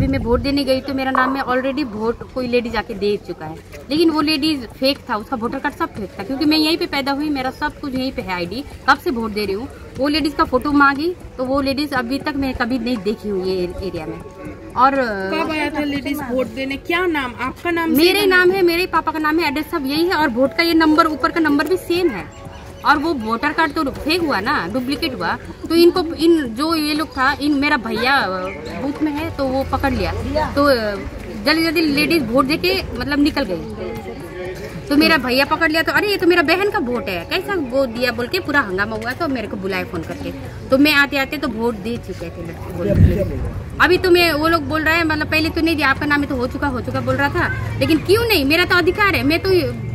अभी मैं वोट देने गई तो मेरा नाम में ऑलरेडी वोट कोई लेडी जाके दे चुका है, लेकिन वो लेडी फेक था, उसका वोटर कार्ड सब फेक था, क्योंकि मैं यहीं पे पैदा हुई, मेरा सब कुछ यहीं पे है आईडी, कब से वोट दे रही हूँ। वो लेडीज का फोटो मांगी तो वो लेडीज अभी तक मैं कभी नहीं देखी हूँ ये एरिया में। और कब आया था लेडीज वोट देने? क्या नाम आपका? नाम मेरे नाम है, मेरे पापा का नाम है, एड्रेस सब यही है, और वोट का ये नंबर ऊपर का नंबर भी सेम है। और वो वोटर कार्ड तो फेक हुआ ना, डुप्लीकेट हुआ, तो इनको इन जो ये लोग था, इन मेरा भैया बूथ में है तो वो पकड़ लिया, तो जल्दी जल्दी लेडीज वोट देके मतलब निकल गई। तो मेरा भैया पकड़ लिया, तो अरे ये तो मेरा बहन का वोट है, कैसा वोट दिया बोल के पूरा हंगामा हुआ। तो मेरे को बुलाए फोन करके, तो मैं आते आते तो वोट दे चुके थे। अभी तो मैं वो लोग बोल रहे हैं मतलब पहले तो नहीं दिया, आपका नाम तो हो चुका बोल रहा था, लेकिन क्यों नहीं, मेरा तो अधिकार है, मैं तो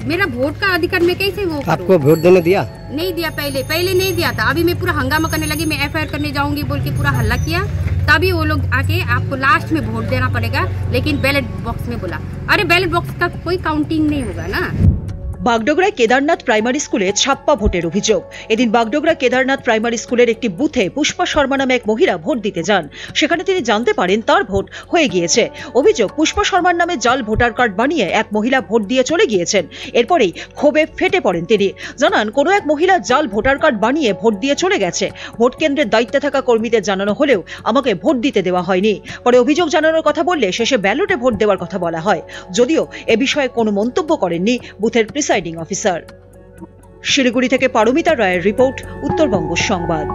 मेरा वोट का अधिकार, मैं कैसे वो आपको वोट देने दिया? नहीं दिया, पहले नहीं दिया था। अभी मैं पूरा हंगामा करने लगी, मैं FIR करने जाऊंगी बोल के पूरा हल्ला किया, तभी वो लोग आके आपको लास्ट में वोट देना पड़ेगा, लेकिन बैलेट बॉक्स में बोला। अरे बैलेट बॉक्स का कोई काउंटिंग नहीं होगा ना। বাগডোগরায় কেদারনাথ প্রাইমারি স্কুলে ছাপ্পা ভোটের অভিযোগ। এদিন বাগডোগরা কেদারনাথ প্রাইমারি স্কুলের একটি বুথে পুষ্পা শর্মা নামে এক মহিলা ভোট দিতে যান। সেখানে তিনি জানতে পারেন তার ভোট হয়ে গিয়েছে। অভিযোগ, পুষ্পা শর্মার নামে জাল ভোটার কার্ড বানিয়ে এক মহিলা ভোট দিয়ে চলে গিয়েছেন। এরপরেই ক্ষোভে ফেটে পড়েন তিনি। জানান, কোনো এক মহিলা জাল ভোটার কার্ড বানিয়ে ভোট দিয়ে চলে গেছে। ভোট কেন্দ্রের দায়িত্বে থাকা কর্মীদের জানানো হলেও আমাকে ভোট দিতে দেওয়া হয়নি। পরে অভিযোগ জানানোর কথা বললে শেষে ব্যালটে ভোট দেওয়ার কথা বলা হয়, যদিও এ বিষয়ে কোনো মন্তব্য করেননি বুথের প্রিসাইডিং অফিসার। শিলিগুড়ি থেকে পারমিতা রায়ের রিপোর্ট, উত্তরবঙ্গ সংবাদ।